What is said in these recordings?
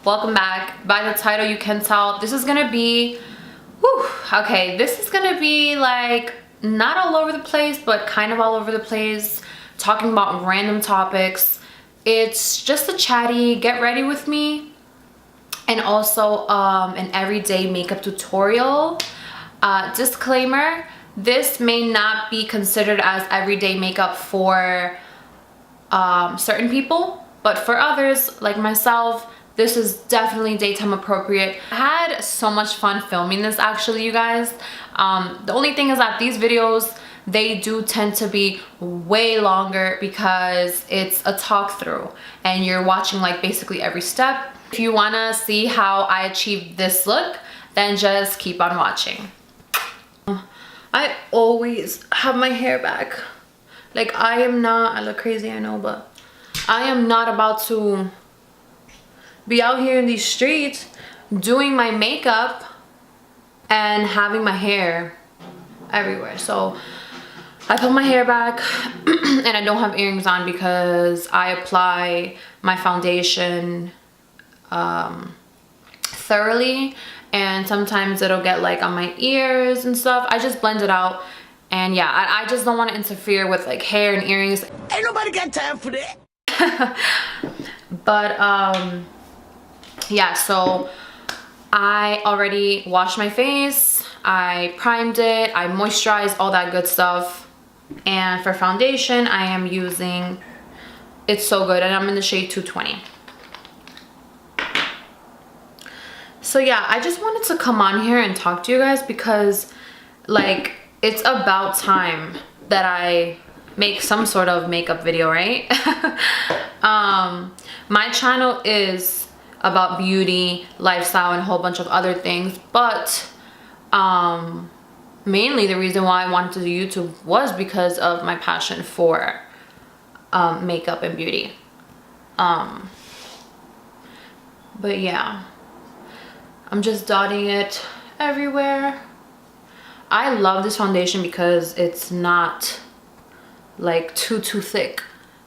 welcome back. By the title you can tell this is gonna be okay, this is gonna be like not all over the place but kind of all over the place, talking about random topics. It's just a chatty get ready with me, and also an everyday makeup tutorial. Disclaimer, this may not be considered as everyday makeup for certain people, but for others like myself, this is definitely daytime appropriate. I had so much fun filming this actually, you guys. The only thing is that these videos, they do tend to be way longer because it's a talk through and you're watching like basically every step. If you want to see how I achieved this look, then just keep on watching. I always have my hair back. Like I look crazy, I know, but I am not about to be out here in these streets doing my makeup and having my hair everywhere. So I put my hair back and I don't have earrings on because I apply my foundation thoroughly, and sometimes it'll get like on my ears and stuff. I just blend it out, and yeah, I just don't want to interfere with like hair and earrings. Ain't nobody got time for that. But yeah, so I already washed my face, I primed it, I moisturized, all that good stuff. And for foundation, I am using, it's so good, and I'm in the shade 220. So yeah, I just wanted to come on here and talk to you guys because like it's about time that I make some sort of makeup video, right? My channel is about beauty, lifestyle, and a whole bunch of other things, but mainly the reason why I wanted to do YouTube was because of my passion for makeup and beauty. But yeah, I'm just dotting it everywhere. I love this foundation because it's not like too thick,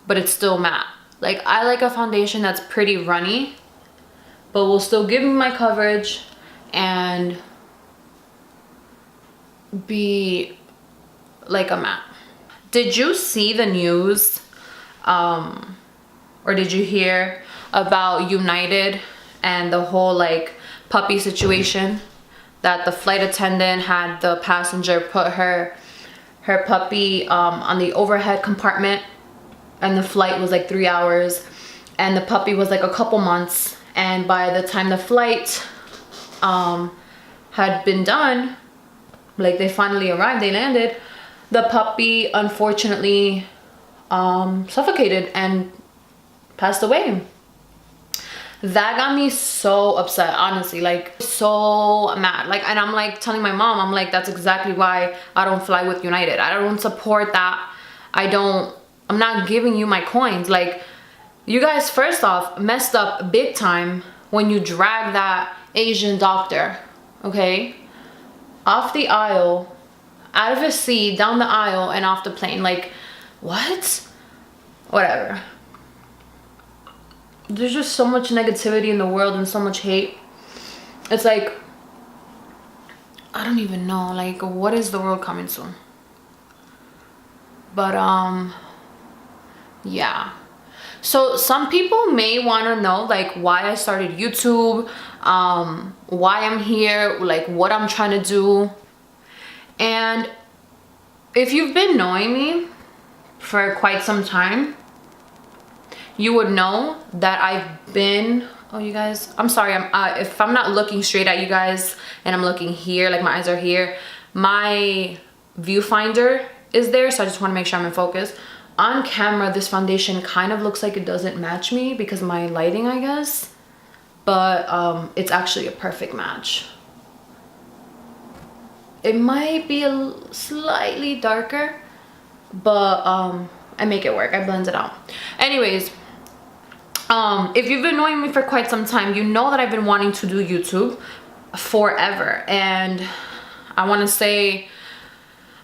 but it's still matte. Like I like a foundation that's pretty runny but will still give me my coverage and be like a matte. Did you see the news or did you hear about United and the whole like puppy situation, that the flight attendant had the passenger put her puppy on the overhead compartment, and the flight was like 3 hours and the puppy was like a couple months, and by the time the flight had been done, like they finally arrived, they landed, the puppy unfortunately suffocated and passed away. That got me so upset, honestly, like so mad. Like, and I'm like telling my mom, I'm like, that's exactly why I don't fly with United. I don't support that. I'm not giving you my coins. Like, you guys first off messed up big time when you drag that Asian doctor, okay, off the aisle, out of his seat, down the aisle, and off the plane. Like, what? Whatever. There's just so much negativity in the world and so much hate. It's like, I don't even know, like, what is the world coming to? But yeah, so some people may want to know like why I started YouTube, why I'm here, like what I'm trying to do. And if you've been knowing me for quite some time, you would know that I've been, oh you guys, I'm sorry, if I'm not looking straight at you guys and I'm looking here, like my eyes are here, my viewfinder is there, so I just want to make sure I'm in focus. On camera, this foundation kind of looks like it doesn't match me because of my lighting, I guess, but it's actually a perfect match. It might be a slightly darker, but I make it work, I blend it out. Anyways, if you've been knowing me for quite some time, you know that I've been wanting to do YouTube forever, and I want to say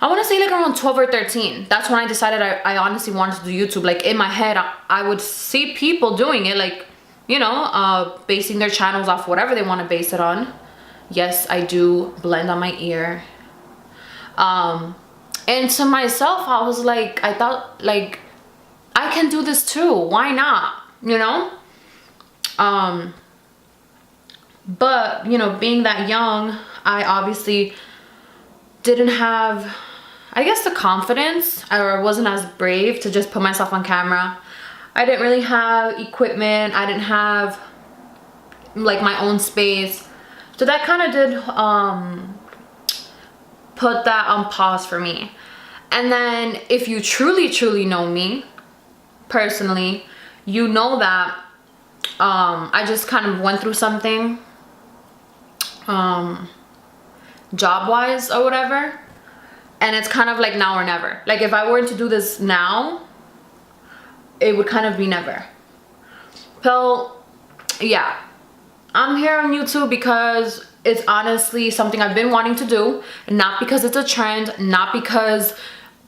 like around 12 or 13. That's when I decided I honestly wanted to do YouTube. Like in my head, I would see people doing it, like you know, basing their channels off whatever they want to base it on. Yes, I do blend on my ear. And to myself, I was like, I thought like, I can do this too. Why not? You know? But, you know, being that young, I obviously didn't have, I guess, the confidence, or wasn't as brave to just put myself on camera. I didn't really have equipment. I didn't have like my own space. So that kind of did put that on pause for me. And then if you truly know me personally, you know that I just kind of went through something job-wise or whatever, and it's kind of like now or never. Like if I were to do this now, it would kind of be never. So yeah, I'm here on YouTube because it's honestly something I've been wanting to do, not because it's a trend, not because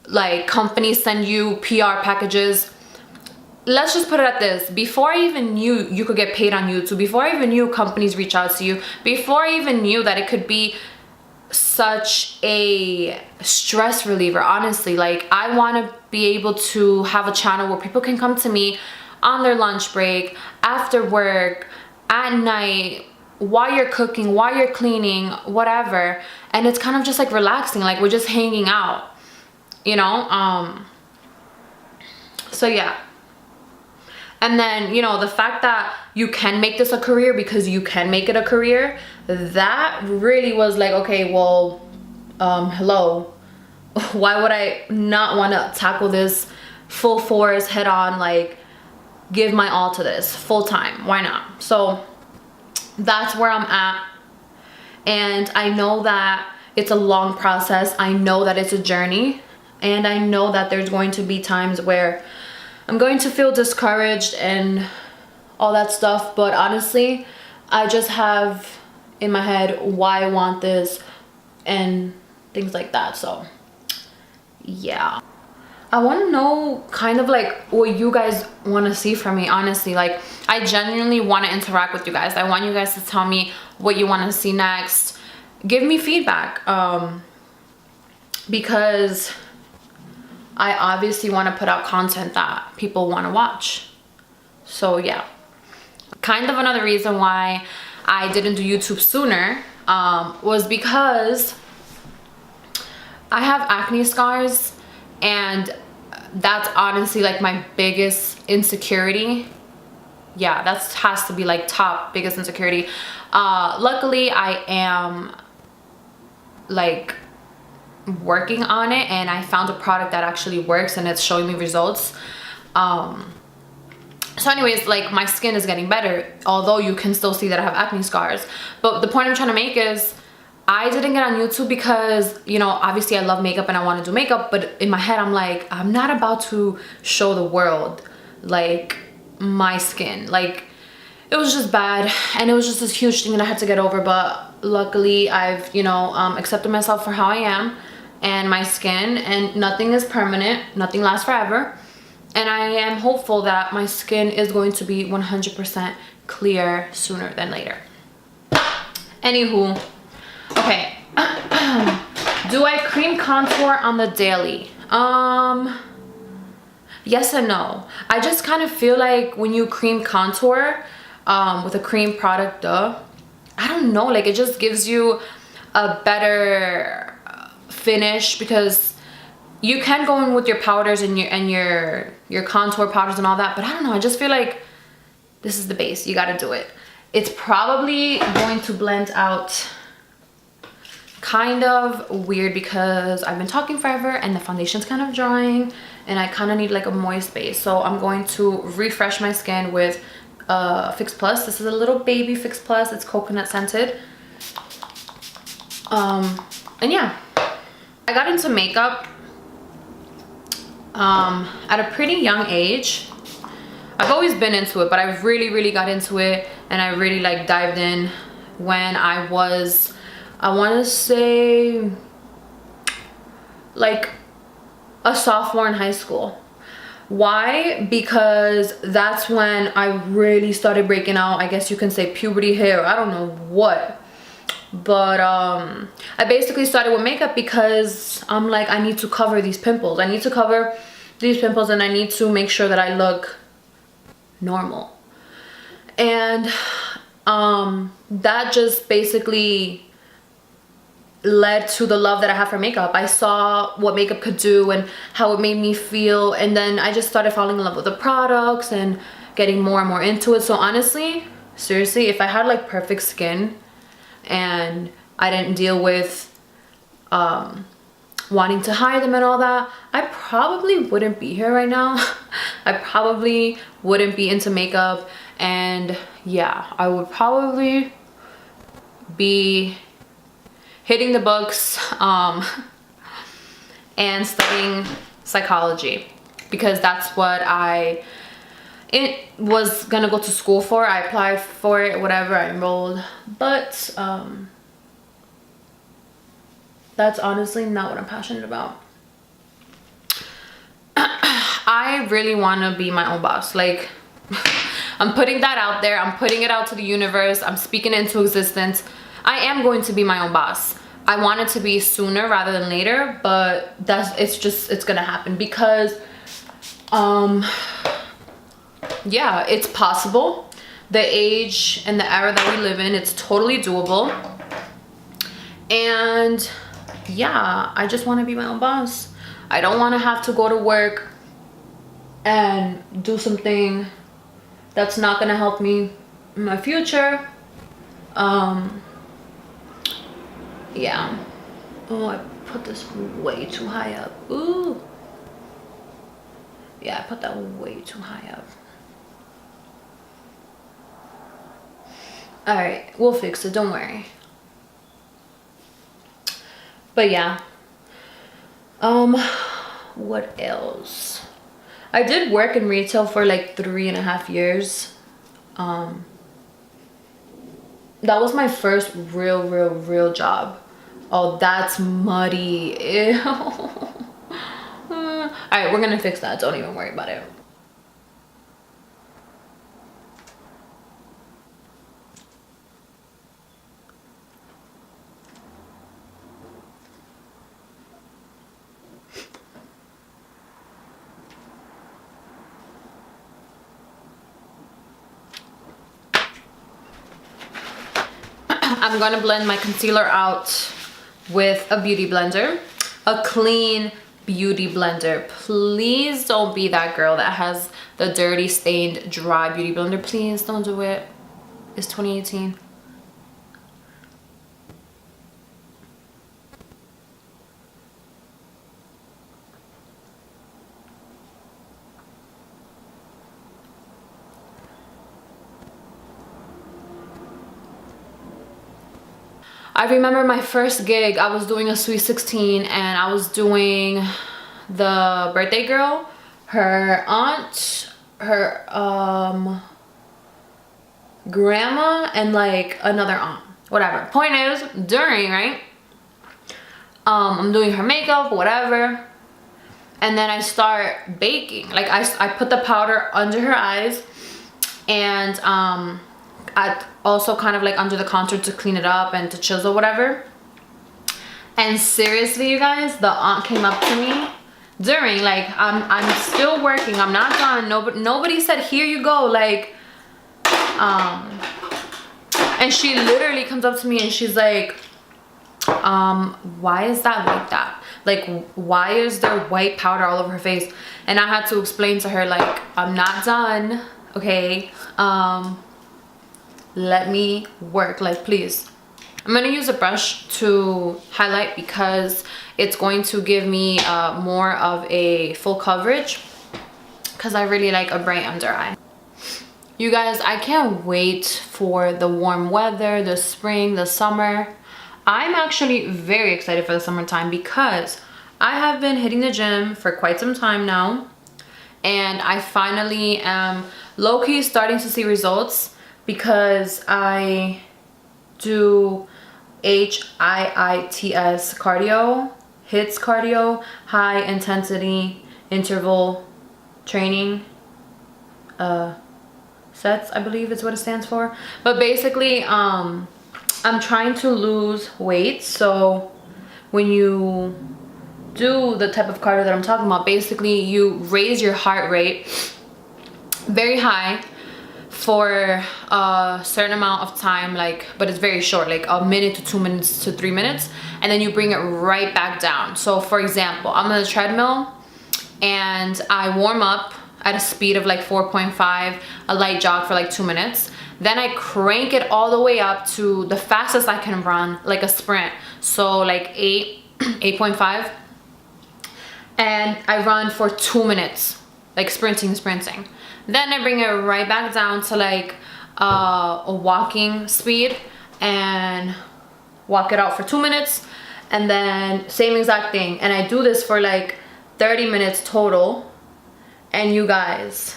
like companies send you PR packages. Let's just put it at this: before I even knew you could get paid on YouTube, before I even knew companies reach out to you, before I even knew that it could be such a stress reliever, honestly, like I want to be able to have a channel where people can come to me on their lunch break, after work, at night, while you're cooking, while you're cleaning, whatever, and it's kind of just like relaxing, like we're just hanging out, you know. So yeah. And then, you know, the fact that you can make this a career, because you can make it a career, that really was like, okay, well, hello, why would I not want to tackle this full force, head on, like give my all to this full time? Why not? So that's where I'm at. And I know that it's a long process. I know that it's a journey, and I know that there's going to be times where I'm going to feel discouraged and all that stuff, but honestly, I just have in my head why I want this and things like that. So yeah, I want to know kind of like what you guys want to see from me, honestly. Like I genuinely want to interact with you guys. I want you guys to tell me what you want to see next. Give me feedback, because I obviously want to put out content that people want to watch. So yeah, kind of another reason why I didn't do YouTube sooner was because I have acne scars, and that's honestly like my biggest insecurity. Yeah, that has to be like top biggest insecurity. Luckily I am like working on it, and I found a product that actually works and it's showing me results. So anyways, like my skin is getting better, although you can still see that I have acne scars. But the point I'm trying to make is I didn't get on YouTube because, you know, obviously I love makeup and I want to do makeup, but in my head I'm like, I'm not about to show the world like my skin. Like it was just bad, and it was just this huge thing that I had to get over. But luckily I've, you know, accepted myself for how I am and my skin, and nothing is permanent, nothing lasts forever, and I am hopeful that my skin is going to be 100% clear sooner than later. Anywho, okay. Do I cream contour on the daily? Yes and no. I just kind of feel like when you cream contour with a cream product, I don't know, like it just gives you a better finish, because you can go in with your powders and your contour powders and all that, but I don't know, I just feel like this is the base, you got to do it. It's probably going to blend out kind of weird because I've been talking forever and the foundation's kind of drying, and I kind of need like a moist base. So I'm going to refresh my skin with Fix Plus. This is a little baby Fix Plus. It's coconut scented. And yeah, I got into makeup at a pretty young age. I've always been into it, but I really got into it, and I really like dived in when I was, I want to say like a sophomore in high school. Why? Because that's when I really started breaking out. I guess you can say puberty hair. I don't know what. But I basically started with makeup because I'm like, I need to cover these pimples. I need to cover these pimples and I need to make sure that I look normal. And that just basically led to the love that I have for makeup. I saw what makeup could do and how it made me feel, and then I just started falling in love with the products and getting more and more into it. So honestly, seriously, if I had like perfect skin and I didn't deal with wanting to hide them and all that, I probably wouldn't be here right now. I probably wouldn't be into makeup, and yeah, I would probably be hitting the books and studying psychology, because that's what it was gonna go to school for. I applied for it, whatever, I enrolled, but that's honestly not what I'm passionate about. I really want to be my own boss. Like, I'm putting that out there. I'm putting it out to the universe. I'm speaking it into existence. I am going to be my own boss. I want it to be sooner rather than later, but it's gonna happen because yeah, it's possible. The age and the era that we live in, it's totally doable. And yeah, I just want to be my own boss. I don't want to have to go to work and do something that's not gonna help me in my future. Yeah. Oh, I put this way too high up. Ooh. Yeah, I put that way too high up. Alright, we'll fix it, don't worry. But yeah. What else? I did work in retail for like 3.5 years. That was my first real job. Oh, that's muddy. Ew. Alright, we're gonna fix that. Don't even worry about it. I'm gonna blend my concealer out with a beauty blender, a clean beauty blender. Please don't be that girl that has the dirty, stained, dry beauty blender. Please don't do it. It's 2018. I remember my first gig, I was doing a Sweet 16 and I was doing the birthday girl, her aunt, her grandma, and like another aunt, whatever. Point is, during, right, I'm doing her makeup, whatever, and then I start baking. Like I put the powder under her eyes, and I also kind of like under the contour to clean it up and to chisel, whatever. And seriously, you guys, the aunt came up to me during, like, I'm still working, I'm not done, nobody said here you go, like, and she literally comes up to me and she's like, why is that like that? Like, why is there white powder all over her face? And I had to explain to her, like, I'm not done, okay? Let me work, like, please. I'm gonna use a brush to highlight because it's going to give me more of a full coverage, because I really like a bright under eye. You guys, I can't wait for the warm weather, the spring, the summer. I'm actually very excited for the summertime because I have been hitting the gym for quite some time now, and I finally am low-key starting to see results because I do HIITS cardio, HIITS cardio, high intensity interval training sets, I believe is what it stands for. But basically I'm trying to lose weight, so when you do the type of cardio that I'm talking about, basically you raise your heart rate very high for a certain amount of time, like, but it's very short, like a minute to 2 minutes to 3 minutes, and then you bring it right back down. So for example, I'm on the treadmill and I warm up at a speed of like 4.5, a light jog for like 2 minutes, then I crank it all the way up to the fastest I can run, like a sprint, so like 8.5, and I run for 2 minutes, like sprinting. Then I bring it right back down to like a walking speed and walk it out for 2 minutes, and then same exact thing. And I do this for like 30 minutes total. And you guys,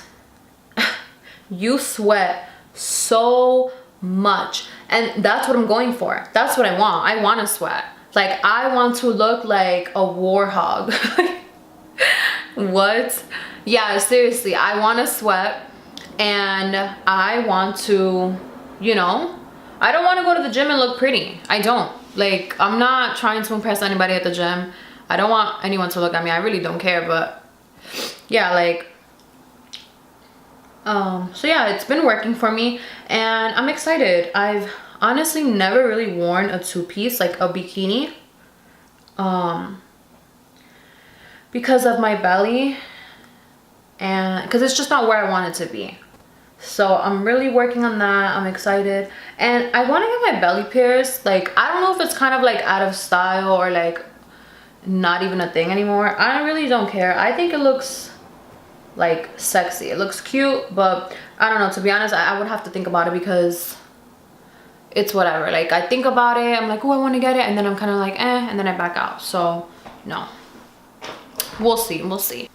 you sweat so much. And that's what I'm going for. That's what I want. I want to sweat. Like, I want to look like a war hog. What? Yeah, seriously, I want to sweat, and I want to, you know, I don't want to go to the gym and look pretty. I don't. Like, I'm not trying to impress anybody at the gym. I don't want anyone to look at me. I really don't care, but yeah, like, so yeah, it's been working for me, and I'm excited. I've honestly never really worn a two-piece, like a bikini, because of my belly, and because it's just not where I want it to be. So I'm really working on that. I'm excited, and I want to get my belly pierced. Like, I don't know if it's kind of like out of style or like not even a thing anymore. I really don't care. I think it looks like sexy. It looks cute, but I don't know, to be honest, I would have to think about it, because it's whatever. Like, I think about it, I'm like, oh, I want to get it, and then I'm kind of like, and then I back out. So no, we'll see.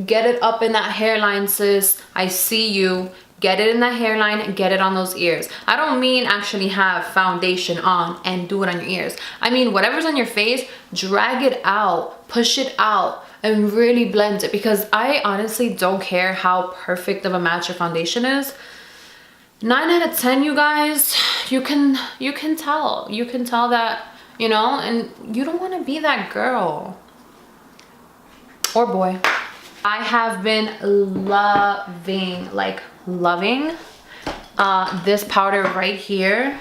Get it up in that hairline, sis. I see you. Get it in that hairline and get it on those ears. I don't mean actually have foundation on and do it on your ears. I mean, whatever's on your face, drag it out, push it out, and really blend it, because I honestly don't care how perfect of a match your foundation is. 9 out of 10, you guys, you can tell that, you know, and you don't want to be that girl or boy. I have been loving this powder right here.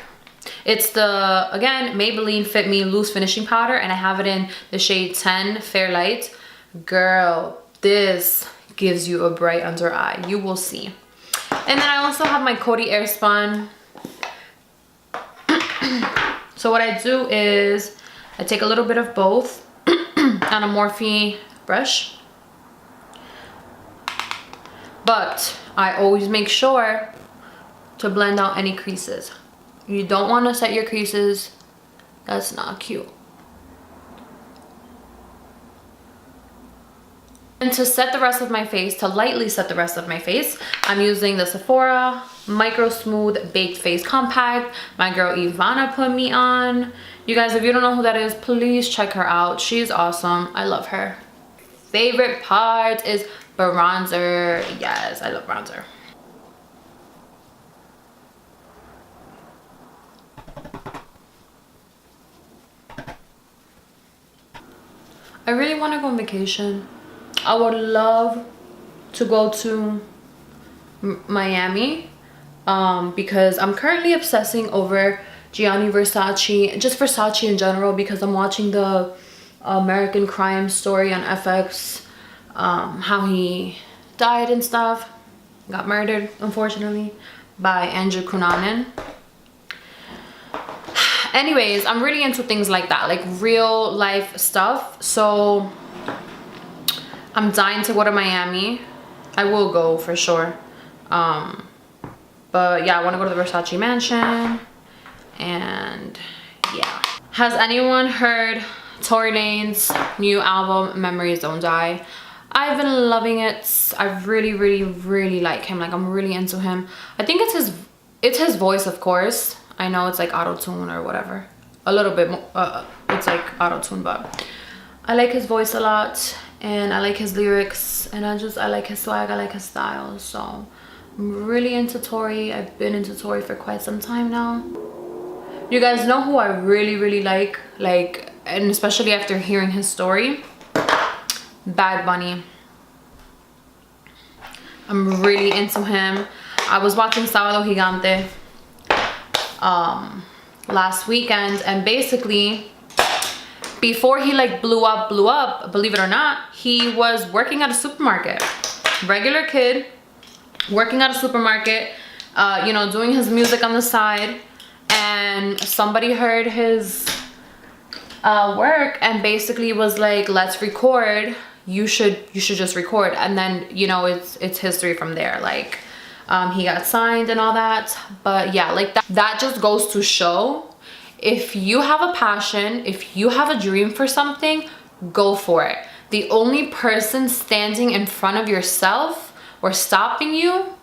It's the, again, Maybelline Fit Me Loose Finishing Powder, and I have it in the shade 10 Fair Light. Girl, this gives you a bright under eye. You will see. And then I also have my Coty AirSpun. So what I do is I take a little bit of both on a Morphe brush, but I always make sure to blend out any creases. You don't want to set your creases. That's not cute. And to set the rest of my face, to lightly set the rest of my face, I'm using the Sephora Micro Smooth Baked Face Compact. My girl Ivana put me on. You guys, if you don't know who that is, please check her out. She's awesome. I love her. Favorite part is bronzer. Yes, I love bronzer. I really want to go on vacation. I would love to go to Miami, because I'm currently obsessing over Gianni Versace, just Versace in general, because I'm watching the American Crime Story on FX, how he died and stuff, got murdered, unfortunately, by Andrew Cunanan. Anyways, I'm really into things like that, like real life stuff. So I'm dying to go to Miami. I will go for sure. But yeah, I want to go to the Versace mansion. And yeah. Has anyone heard Tory Lanez's new album, Memories Don't Die? I've been loving it. I really like him. Like, I'm really into him. I think it's his voice, of course. I know it's like auto-tune or whatever. A little bit more, it's like auto-tune, but I like his voice a lot, and I like his lyrics, and I like his swag, I like his style. So I'm really into Tory. I've been into Tory for quite some time now. You guys know who I really like, and especially after hearing his story? Bad Bunny. I'm really into him. I was watching Sábado Gigante last weekend, and basically before he like blew up, believe it or not, he was working at a supermarket. Regular kid working at a supermarket, you know, doing his music on the side, and somebody heard his work and basically was like, let's record. You should just record. And then, you know, it's history from there. Like he got signed and all that. But yeah, like that just goes to show, if you have a passion, if you have a dream for something, go for it. The only person standing in front of yourself or stopping you,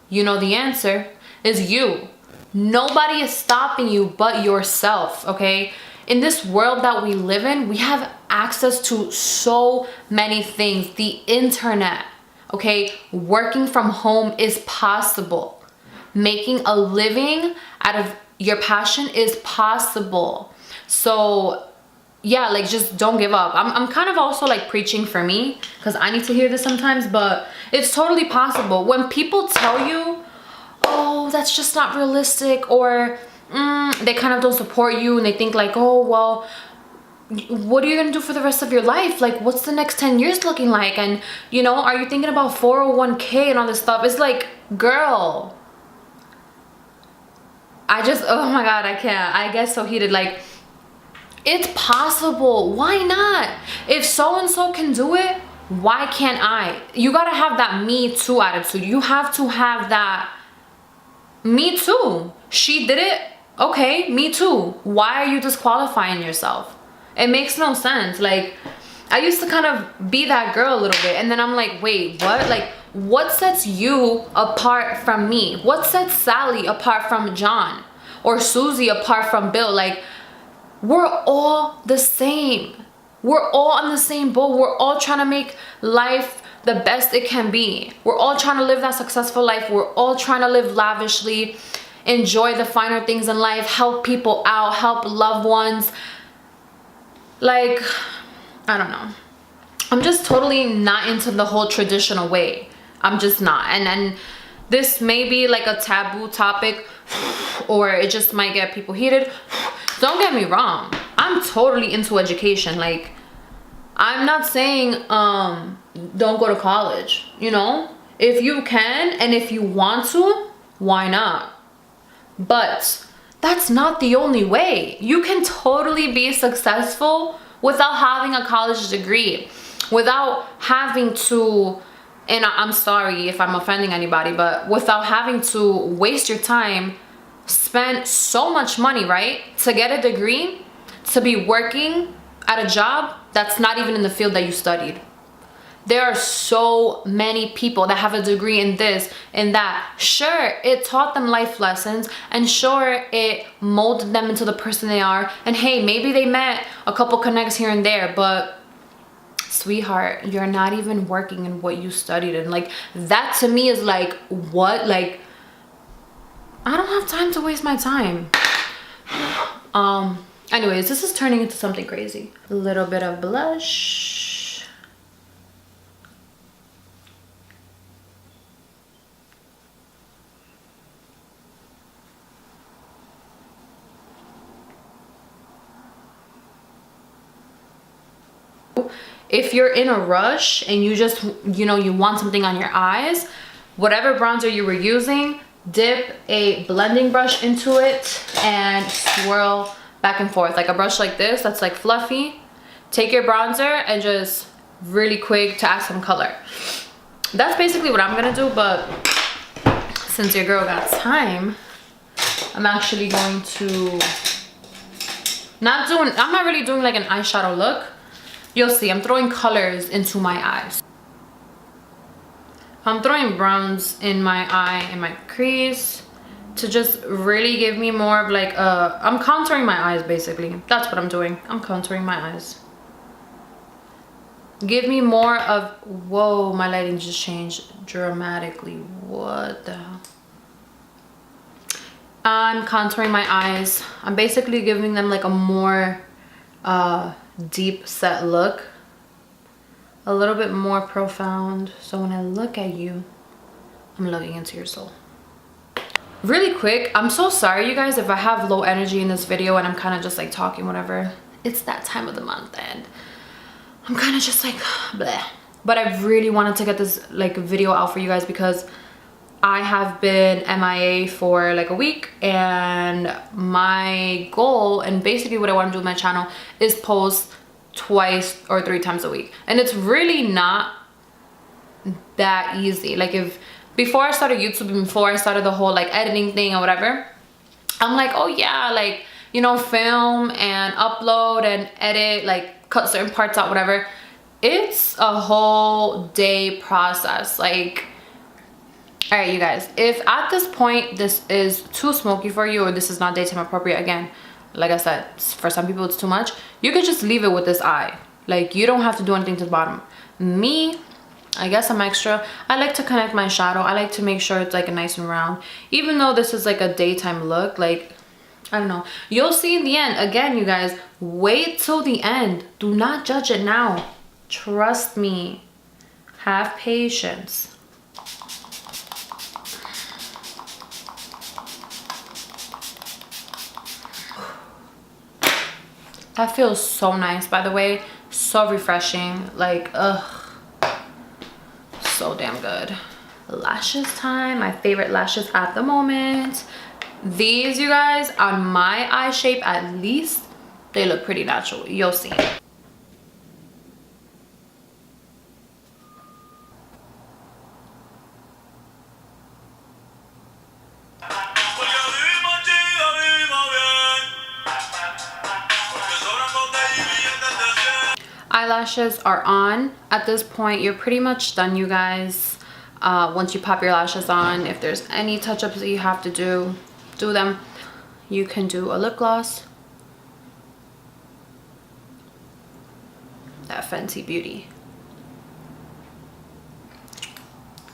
you know the answer, is you. Nobody is stopping you but yourself, okay? In this world that we live in, we have access to so many things. The internet, okay? Working from home is possible. Making a living out of your passion is possible. So yeah, like just don't give up. I'm kind of also like preaching for me, because I need to hear this sometimes, but it's totally possible. When people tell you, oh, that's just not realistic, or they kind of don't support you, and they think like, oh, well, what are you gonna do for the rest of your life? Like, what's the next 10 years looking like? And, you know, are you thinking about 401k and all this stuff? It's like, girl, oh my God, I can't. I get so heated. Like, it's possible. Why not? If so-and-so can do it, why can't I? You gotta have that me too attitude. You have to have that me too. She did it. Okay, me too. Why are you disqualifying yourself? It makes no sense. Like, I used to kind of be that girl a little bit, and then I'm like, wait, what? Like, what sets you apart from me? What sets Sally apart from John? Or Susie apart from Bill? Like, we're all the same. We're all on the same boat. We're all trying to make life the best it can be. We're all trying to live that successful life. We're all trying to live lavishly, enjoy the finer things in life, help people out, help loved ones. Like, I don't know. I'm just totally not into the whole traditional way. I'm just not. And this may be like a taboo topic, or it just might get people heated. Don't get me wrong. I'm totally into education. Like, I'm not saying don't go to college, you know? If you can and if you want to, why not? But that's not the only way. You can totally be successful without having a college degree, without having to, and I'm sorry if I'm offending anybody, but without having to waste your time, spend so much money, right, to get a degree, to be working at a job that's not even in the field that you studied. There are so many people that have a degree in this and that. Sure, it taught them life lessons, and sure, it molded them into the person they are. And hey, maybe they met a couple connects here and there, but sweetheart, you're not even working in what you studied. And like, that to me is like, what? Like, I don't have time to waste my time. Anyways, this is turning into something crazy. A little bit of blush. If you're in a rush and you just, you know, you want something on your eyes, whatever bronzer you were using, dip a blending brush into it and swirl back and forth. Like a brush like this that's like fluffy. Take your bronzer and just really quick to add some color. That's basically what I'm gonna do, but since your girl got time, I'm actually going to I'm not really doing like an eyeshadow look. You'll see, I'm throwing colors into my eyes. I'm throwing browns in my eye, in my crease, to just really give me more of like I'm contouring my eyes basically. That's what I'm doing. I'm contouring my eyes. Give me more of, whoa, my lighting just changed dramatically. What the hell? I'm contouring my eyes. I'm basically giving them like a more deep set look. A little bit more profound. So when I look at you, I'm looking into your soul. Really quick, I'm so sorry you guys if I have low energy in this video and I'm kind of just like talking whatever. It's that time of the month and I'm kind of just like bleh. But I really wanted to get this like video out for you guys because I have been MIA for like a week, and my goal and basically what I want to do with my channel is post 2 or 3 times a week. And it's really not that easy. Like if before I started YouTube and before I started the whole like editing thing or whatever, I'm like, oh yeah, like, you know, film and upload and edit, like cut certain parts out, whatever. It's a whole day process. Like, all right, you guys, if at this point this is too smoky for you or this is not daytime appropriate, again, like I said, for some people it's too much, you could just leave it with this eye. Like, you don't have to do anything to the bottom. Me, I guess I'm extra. I like to connect my shadow. I like to make sure it's like a nice and round. Even though this is like a daytime look, like, I don't know. You'll see in the end. Again, you guys, wait till the end. Do not judge it now. Trust me. Have patience. That feels so nice, by the way. So refreshing. Like, ugh. So damn good. Lashes time. My favorite lashes at the moment. These, you guys, on my eye shape at least, they look pretty natural. You'll see. Eyelashes are on. At this point, you're pretty much done, you guys. Once you pop your lashes on, if there's any touch-ups that you have to do them. You can do a lip gloss. That Fenty Beauty.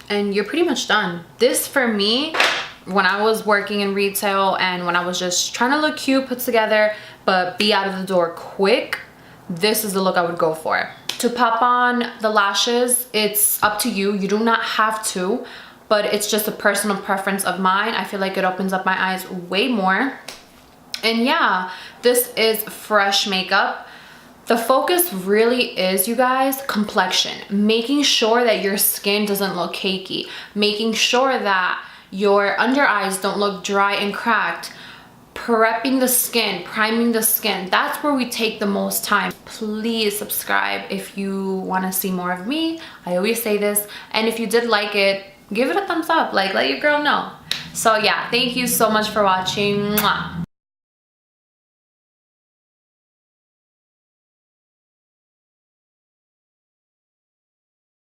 And you're pretty much done. This, for me, when I was working in retail and when I was just trying to look cute, put together, but be out of the door quick, this is the look I would go for. To pop on the lashes, it's up to you. You do not have to, but it's just a personal preference of mine. I feel like it opens up my eyes way more. And yeah, this is fresh makeup. The focus really is, you guys, complexion. Making sure that your skin doesn't look cakey. Making sure that your under eyes don't look dry and cracked. Prepping the skin, priming the skin. That's where we take the most time. Please subscribe if you want to see more of me. I always say this. And if you did like it, give it a thumbs up. Like, let your girl know. So yeah, thank you so much for watching. Mwah.